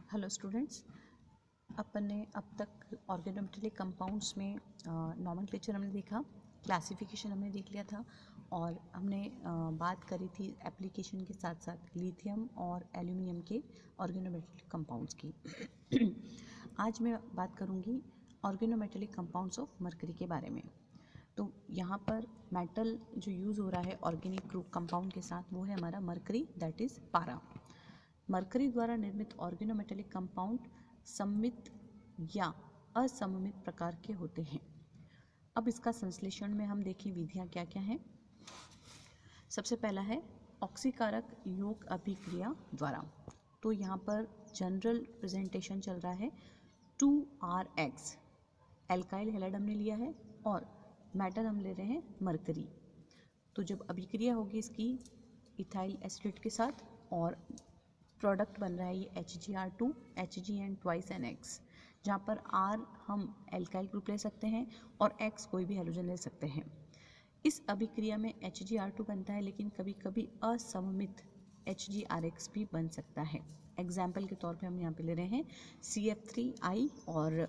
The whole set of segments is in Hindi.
हेलो स्टूडेंट्स, अपन ने अब तक ऑर्गेनोमेटेलिक कंपाउंड्स में नॉमेनक्लेचर हमने देखा, क्लासिफिकेशन हमने देख लिया था और हमने बात करी थी एप्लीकेशन के साथ साथ लिथियम और एल्यूमिनियम के ऑर्गेनोमेटेलिक कंपाउंड्स की। आज मैं बात करूंगी ऑर्गेनोमेटेलिक कंपाउंड्स ऑफ मरकरी के बारे में। तो यहाँ पर मेटल जो यूज़ हो रहा है ऑर्गेनिक ग्रुप कंपाउंड के साथ वो है हमारा मरकरी, दैट इज़ पारा। मरकरी द्वारा निर्मित ऑर्गेनोमेटेलिक कंपाउंड सममित या असममित प्रकार के होते हैं। अब इसका संश्लेषण में हम देखें विधियां क्या क्या हैं। सबसे पहला है ऑक्सीकारक योग अभिक्रिया द्वारा। तो यहाँ पर जनरल प्रेजेंटेशन चल रहा है 2RX, एल्काइल हैलाइड हमने लिया है और मेटल हम ले रहे हैं मरकरी। तो जब अभिक्रिया होगी इसकी इथाइल एसिड के साथ और प्रोडक्ट बन रहा है ये HgR2, Hg and twice NX, जहाँ पर R हम एल्काइल ग्रुप ले सकते हैं और X कोई भी हैलोजन ले सकते हैं। इस अभिक्रिया में HgR2 बनता है, लेकिन कभी कभी असममित HgRX भी बन सकता है। एग्जाम्पल के तौर पे हम यहाँ पे ले रहे हैं CF3I और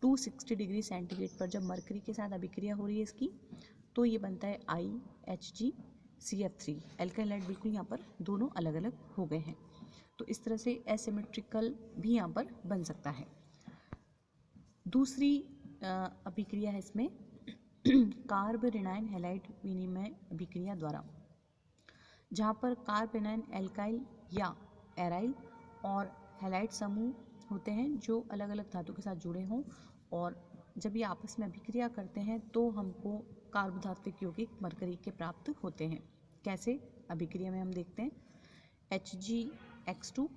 260 डिग्री सेंटीग्रेड पर जब मरकरी के साथ अभिक्रिया हो रही है इसकी, तो ये बनता है IHgCF3। एल्काइल हैलाइड बिल्कुल यहाँ पर दोनों अलग अलग हो गए हैं। तो इस तरह से एसिमेट्रिकल भी यहाँ पर बन सकता है। दूसरी अभिक्रिया है इसमें कार्ब ऋणायन हैलाइड विनिमय अभिक्रिया द्वारा, जहाँ पर कार्ब ऋणायन एल्काइल या एराइल और हैलाइड समूह होते हैं जो अलग अलग धातु के साथ जुड़े हों, और जब ये आपस में अभिक्रिया करते हैं तो हमको कार्बोधात्विक यौगिक मरकरी के प्राप्त होते हैं। कैसे अभिक्रिया में हम देखते हैं HgX2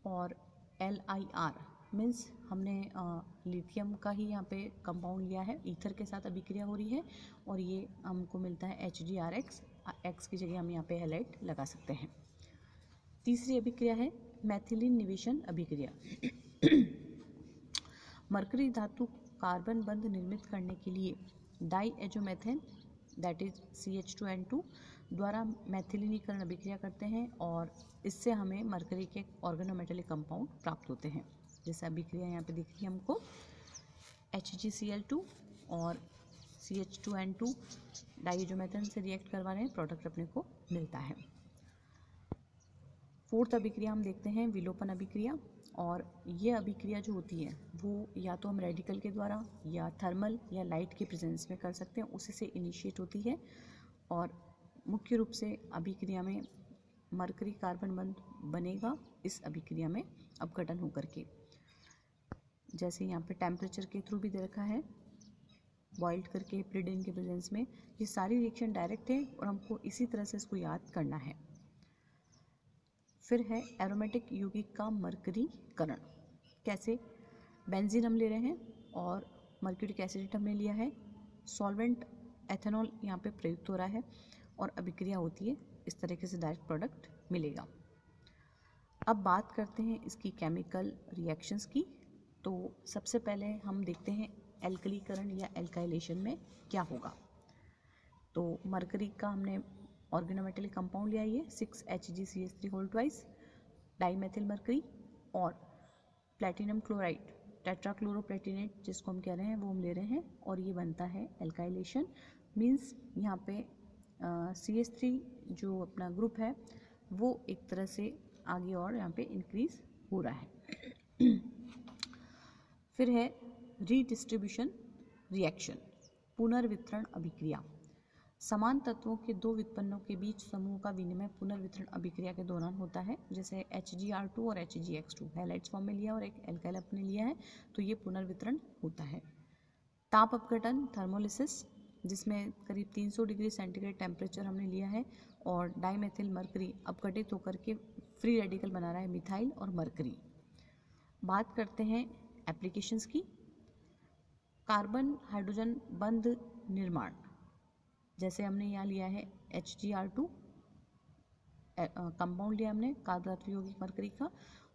और LiR, मीन्स हमने लिथियम का ही यहाँ पे कंपाउंड लिया है, ईथर के साथ अभिक्रिया हो रही है और ये हमको मिलता है HgRX। X की जगह हम यहाँ पे हैलाइड लगा सकते हैं। तीसरी अभिक्रिया है मैथिलीन निवेशन अभिक्रिया। मरकरी धातु कार्बन बंध निर्मित करने के लिए डाईएजोमेथेन दैट इज CH2N2 द्वारा मैथिलीनीकरण अभिक्रिया करते हैं और इससे हमें मरकरी के ऑर्गेनोमेटेलिक कंपाउंड प्राप्त होते हैं। जैसे अभिक्रिया यहाँ पे दिख रही है हमको HgCl2 और CH2N2 डाईएजोमेथेन से रिएक्ट करवा रहे हैं, प्रोडक्ट अपने को मिलता है। फोर्थ अभिक्रिया हम देखते हैं विलोपन अभिक्रिया, और ये अभिक्रिया जो होती है वो या तो हम रेडिकल के द्वारा या थर्मल या लाइट के प्रेजेंस में कर सकते हैं, उसी से इनिशिएट होती है। और मुख्य रूप से अभिक्रिया में मरकरी कार्बन बंध बनेगा इस अभिक्रिया में अपघटन होकर के। जैसे यहाँ पे टेम्परेचर के थ्रू भी दे रखा है, बॉइल्ड करके प्रिडिन के प्रेजेंस में। ये सारी रिएक्शन डायरेक्ट है और हमको इसी तरह से इसको याद करना है। फिर है एरोमेटिक यौगिक का मरकरीकरण। कैसे? बेंजीन हम ले रहे हैं और मर्क्यूरिक एसिड हमने लिया है, सॉल्वेंट एथेनॉल यहाँ पे प्रयुक्त हो रहा है और अभिक्रिया होती है, इस तरीके से डायरेक्ट प्रोडक्ट मिलेगा। अब बात करते हैं इसकी केमिकल रिएक्शंस की। तो सबसे पहले हम देखते हैं एल्कलीकरण या एल्काइलेशन में क्या होगा। तो मरकरी का हमने ऑर्गेनोमेटेलिक कंपाउंड लिया, ये 6HgCH3 whole twice dimethyl mercury, और प्लेटिनम क्लोराइड टेट्राक्लोरोप्लेटिनेट जिसको हम कह रहे हैं वो हम ले रहे हैं और ये बनता है एल्काइलेशन। मीन्स यहाँ पे CH3 जो अपना ग्रुप है वो एक तरह से आगे और यहाँ पे इंक्रीज हो रहा है। फिर है रीडिस्ट्रीब्यूशन रिएक्शन, पुनर्वितरण अभिक्रिया। समान तत्वों के दो व्युत्पन्नों के बीच समूह का विनिमय पुनर्वितरण अभिक्रिया के दौरान होता है। जैसे HgR2 और HgX2 हैलाइड्स फॉर्म में लिया और एक एल्काइल अपने लिया है, तो ये पुनर्वितरण होता है। ताप अपघटन थर्मोलिसिस, जिसमें करीब 300 डिग्री सेंटीग्रेड टेम्परेचर हमने लिया है और डाईमेथिल मरकरी अपघटित होकर के फ्री रेडिकल बना रहा है मिथाइल और मरकरी। बात करते हैं एप्लीकेशंस की। कार्बन हाइड्रोजन बंध निर्माण, जैसे हमने यहाँ लिया है HgR2 कंपाउंड लिया हमने कार्बोधातु यौगिक मरकरी का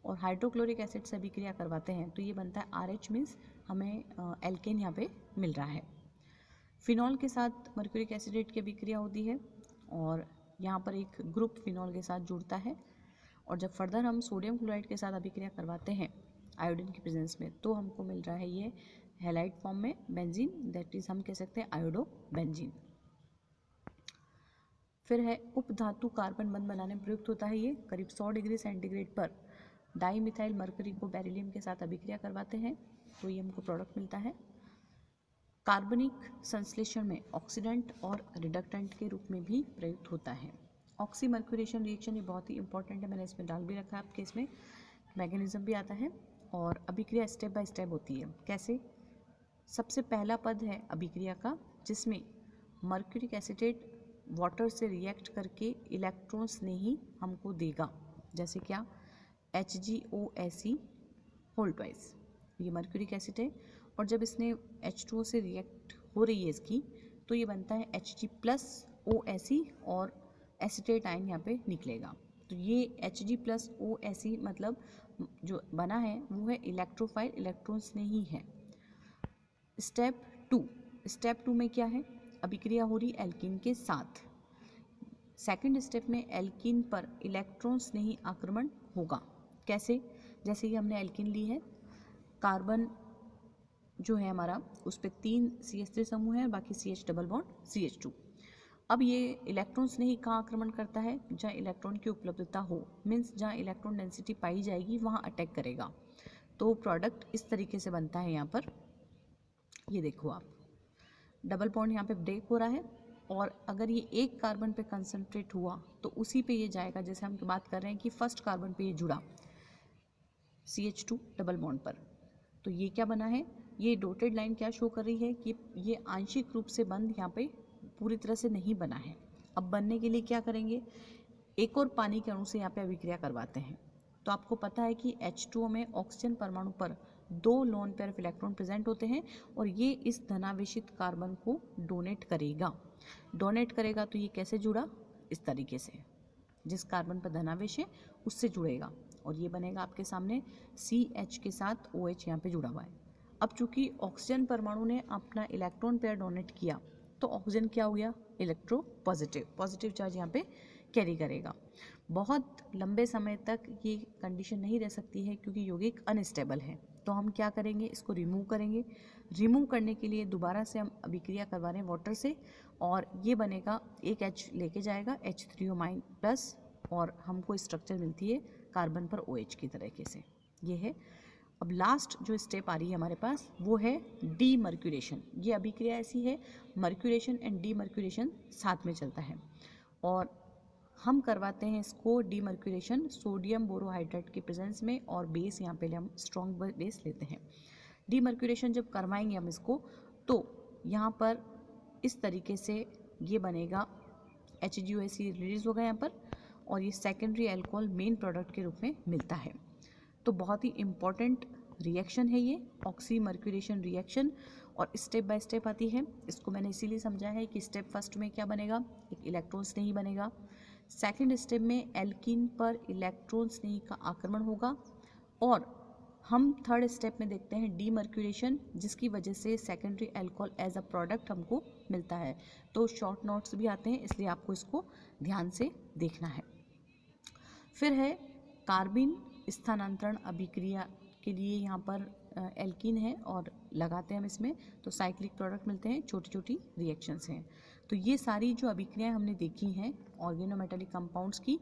और हाइड्रोक्लोरिक एसिड से अभिक्रिया करवाते हैं, तो ये बनता है RH, मीन्स हमें एल्केन यहाँ पे मिल रहा है। फिनॉल के साथ मर्क्यूरिक एसिडेट की अभिक्रिया होती है और यहाँ पर एक ग्रुप फिनॉल के साथ जुड़ता है और जब फर्दर हम सोडियम क्लोराइड के साथ अभिक्रिया करवाते हैं आयोडीन की प्रेजेंस में, तो हमको मिल रहा है ये हैलाइड फॉर्म में बेंजीन, दैट इज हम कह सकते हैं आयोडो बेंजीन। फिर है उपधातु कार्बन बंध बनाने में प्रयुक्त होता है ये। करीब 100 डिग्री सेंटीग्रेड पर डाई मिथाइल मरकरी को बेरिलियम के साथ अभिक्रिया करवाते हैं तो ये हमको प्रोडक्ट मिलता है। कार्बनिक संश्लेषण में ऑक्सीडेंट और रिडक्टेंट के रूप में भी प्रयुक्त होता है। ऑक्सीमर्क्यूरेशन रिएक्शन ये बहुत ही इंपॉर्टेंट है, मैंने इसमें डाल भी रखा है आपके, इसमें मैकेनिज्म भी आता है और अभिक्रिया स्टेप बाय स्टेप होती है। कैसे? सबसे पहला पद है अभिक्रिया का जिसमें मर्क्यूरिक एसीटेट वाटर से रिएक्ट करके इलेक्ट्रॉन्स ने ही हमको देगा, जैसे क्या HgOSe होल ट्वाइस, ये मर्क्यूरिक एसिड है और जब इसने H2O से रिएक्ट हो रही है इसकी तो ये बनता है Hg+OSe और एसीटेट आयन यहाँ पे निकलेगा। तो ये Hg+OSe मतलब जो बना है वो है इलेक्ट्रोफाइल, इलेक्ट्रॉन्स ने ही है। स्टेप टू में क्या है? अभिक्रिया हो रही एल्कीन के साथ। सेकंड स्टेप में एल्कीन पर इलेक्ट्रॉन्स ने ही आक्रमण होगा। कैसे? जैसे कि हमने एल्कीन ली है, कार्बन जो है हमारा उस पर 3 CH3 समूह है, बाकी CH डबल बॉन्ड CH2। अब ये इलेक्ट्रॉन्स ने ही कहाँ आक्रमण करता है? जहाँ इलेक्ट्रॉन की उपलब्धता हो, मीन्स जहाँ इलेक्ट्रॉन डेंसिटी पाई जाएगी वहाँ अटैक करेगा। तो प्रोडक्ट इस तरीके से बनता है। यहाँ पर ये देखो आप, डबल बॉन्ड यहाँ पे ब्रेक हो रहा है और अगर ये एक कार्बन पे कंसंट्रेट हुआ तो उसी पे ये जाएगा। जैसे हम बात कर रहे हैं कि फर्स्ट कार्बन पे ये जुड़ा CH2 डबल बॉन्ड पर, तो ये क्या बना है? ये डॉटेड लाइन क्या शो कर रही है कि ये आंशिक रूप से बंध यहाँ पे पूरी तरह से नहीं बना है। अब बनने के लिए क्या करेंगे? एक और पानी के अणु से यहाँ पे अभिक्रिया करवाते हैं। तो आपको पता है कि H2O में ऑक्सीजन परमाणु पर 2 lone pair of electron present होते हैं और ये इस धनावेशित कार्बन को डोनेट करेगा। तो ये कैसे जुड़ा? इस तरीके से, जिस कार्बन पर धनावेश है उससे जुड़ेगा और ये बनेगा आपके सामने CH के साथ OH यहाँ पे जुड़ा हुआ है। अब चूंकि ऑक्सीजन परमाणु ने अपना इलेक्ट्रॉन पेयर डोनेट किया तो ऑक्सीजन क्या हो गया? इलेक्ट्रो पॉजिटिव चार्ज यहाँ पे कैरी करेगा। बहुत लंबे समय तक ये कंडीशन नहीं रह सकती है क्योंकि यौगिक अनस्टेबल है। तो हम क्या करेंगे? इसको रिमूव करेंगे। रिमूव करने के लिए दोबारा से हम अभिक्रिया करवा रहे हैं वाटर से और ये बनेगा, एक H लेके जाएगा H3O- और हमको स्ट्रक्चर मिलती है कार्बन पर OH की तरीके से। ये है। अब लास्ट जो स्टेप आ रही है हमारे पास वो है डीमर्क्यूरेशन। ये अभिक्रिया ऐसी है, मर्क्यूरेशन एंड डीमर्क्यूरेशन साथ में चलता है और हम करवाते हैं इसको डीमर्क्यूरेशन सोडियम बोरोहाइड्रेट के प्रेजेंस में और बेस यहाँ पे हम स्ट्रॉन्ग बेस लेते हैं। डीमर्क्यूरेशन जब करवाएंगे हम इसको तो यहाँ पर इस तरीके से ये बनेगा, HgOSe रिलीज होगा यहाँ पर और ये सेकेंडरी अल्कोहल मेन प्रोडक्ट के रूप में मिलता है। तो बहुत ही इम्पॉर्टेंट रिएक्शन है ये ऑक्सीमर्क्यूरेशन रिएक्शन और स्टेप बाय स्टेप आती है। इसको मैंने इसीलिए समझा है कि स्टेप फर्स्ट में क्या बनेगा? एक इलेक्ट्रॉन्स नहीं बनेगा। सेकंड स्टेप में एल्कीन पर इलेक्ट्रॉन्स नहीं का आक्रमण होगा और हम थर्ड स्टेप में देखते हैं डीमर्क्यूरेशन, जिसकी वजह से secondary alcohol as a product हमको मिलता है। तो शॉर्ट नोट्स भी आते हैं, इसलिए आपको इसको ध्यान से देखना है। फिर है कार्बिन स्थानांतरण अभिक्रिया के लिए यहाँ पर एल्कीन है और लगाते हैं हम इसमें तो साइक्लिक प्रोडक्ट मिलते हैं, छोटी छोटी रिएक्शंस हैं। तो ये सारी जो अभिक्रियाएं हमने देखी हैं ऑर्गेनोमेटेलिक कंपाउंड्स की,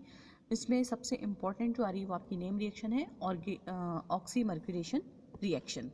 इसमें सबसे इम्पॉर्टेंट जो आ रही है वो आपकी नेम रिएक्शन है, ऑक्सीमर्क्यूरेशन रिएक्शन।